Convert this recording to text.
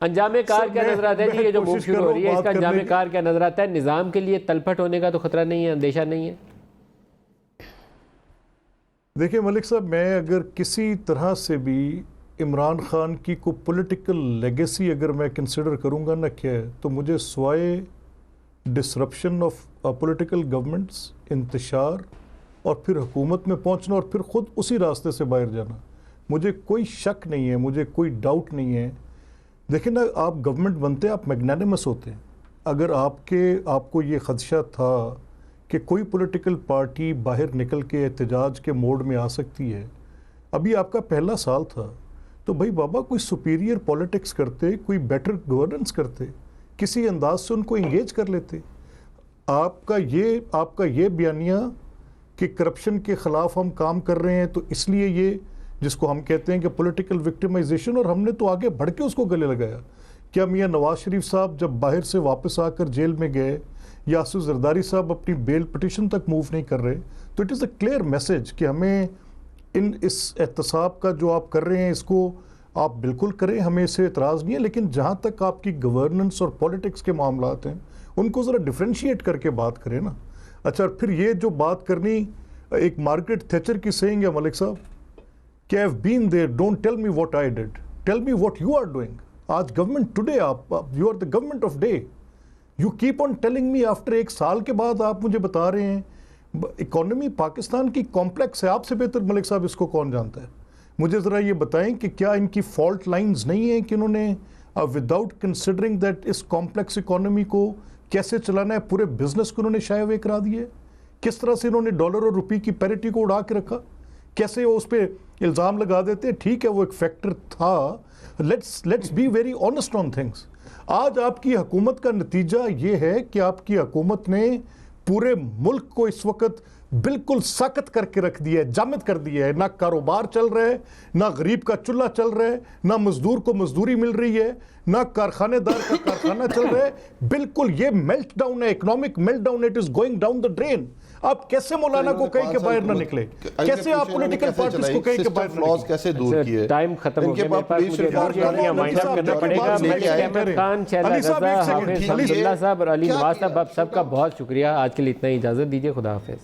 انجام کار کیا نظر آتا ہے جی؟ یہ جو موو شروع ہو رہی ہے اس کا انجام کار کیا نظر آتا ہے؟ نظام کے لیے تلپٹ ہونے کا تو خطرہ نہیں ہے، اندیشہ نہیں ہے؟ دیکھیں ملک صاحب، میں اگر کسی طرح سے بھی عمران خان کی کو پولیٹیکل لیگیسی اگر میں کنسیڈر کروں گا نا کیا ہے، تو مجھے سوائے ڈسرپشن آف پولیٹیکل گورنمنٹس، انتشار اور پھر حکومت میں پہنچنا اور پھر خود اسی راستے سے باہر جانا، مجھے کوئی شک نہیں ہے، مجھے کوئی ڈاؤٹ نہیں ہے۔ دیکھیں نا، آپ گورنمنٹ بنتے ہیں، آپ میگنانیمس ہوتے ہیں۔ اگر آپ کو یہ خدشہ تھا کہ کوئی پولیٹیکل پارٹی باہر نکل کے احتجاج کے موڈ میں آ سکتی ہے، ابھی آپ کا پہلا سال تھا، تو بھائی بابا کوئی سپیریئر پولیٹکس کرتے، کوئی بیٹر گورننس کرتے، کسی انداز سے ان کو انگیج کر لیتے۔ آپ کا یہ بیانیہ کہ کرپشن کے خلاف ہم کام کر رہے ہیں تو اس لیے یہ جس کو ہم کہتے ہیں کہ پولیٹیکل وکٹمائزیشن، اور ہم نے تو آگے بڑھ کے اس کو گلے لگایا۔ کیا میاں نواز شریف صاحب جب باہر سے واپس آ کر جیل میں گئے، یاسر زرداری صاحب اپنی بیل پٹیشن تک موو نہیں کر رہے، تو it is a clear message کہ ہمیں اس احتساب کا جو آپ کر رہے ہیں اس کو آپ بالکل کریں، ہمیں اسے اعتراض نہیں ہے، لیکن جہاں تک آپ کی گورننس اور پولیٹکس کے معاملات ہیں ان کو ذرا ڈیفرینشیٹ کر کے بات کریں نا۔ اچھا، پھر یہ جو بات کرنی، ایک مارگریٹ تھیچر کی سینگ ہے ملک صاحب کہ I've been there, don't tell me what I did, tell me what you are doing۔ آج government today you are the government of day, you keep on telling me after ایک سال کے بعد آپ مجھے بتا رہے ہیں۔ اکانومی پاکستان کی کمپلیکس ہے، آپ سے بہتر ملک صاحب اس کو کون جانتا ہے؟ مجھے ذرا یہ بتائیں کہ کیا ان کی فالٹ لائنز نہیں ہیں کہ انہوں نے وداؤٹ کنسیڈرنگ دیٹ اس کمپلیکس اکانومی کو کیسے چلانا ہے، پورے بزنس کو انہوں نے شائع ہوئے کرا دیے؟ کس طرح سے انہوں نے ڈالر اور روپی کی پیرٹی کو اڑا کے رکھا؟ کیسے وہ اس پہ الزام لگا دیتے ہیں؟ ٹھیک ہے وہ ایک فیکٹر تھا، let's be very honest on things. آج آپ کی حکومت کا نتیجہ یہ ہے کہ آپ کی حکومت نے پورے ملک کو اس وقت بالکل ساکت کر کے رکھ دیا ہے، جامد کر دیا ہے۔ نہ کاروبار چل رہا ہے، نہ غریب کا چولہا چل رہا ہے، نہ مزدور کو مزدوری مل رہی ہے، نہ کارخانے دار کا کارخانہ چل رہا ہے۔ بالکل یہ میلٹ ڈاؤن ہے، economic melt down, it is going down the drain. آپ کیسے مولانا کو کہیں کہ باہر نہ نکلے؟ کیسے آپ پولیٹیکل پارٹیز کو کہیں کہ باہر نہ نکلے؟ کیسے دور کیے؟ ٹائم ختم ہو گیا، میرے پاس مجھے مائنڈ اپ کرنا پڑے گا۔ ملک احمد خان، شہلا رضا، حافظ حمد اللہ صاحب اور علی نواز صاحب، آپ سب کا بہت شکریہ۔ آج کے لیے اتنا ہی اجازت دیجیے، خدا حافظ۔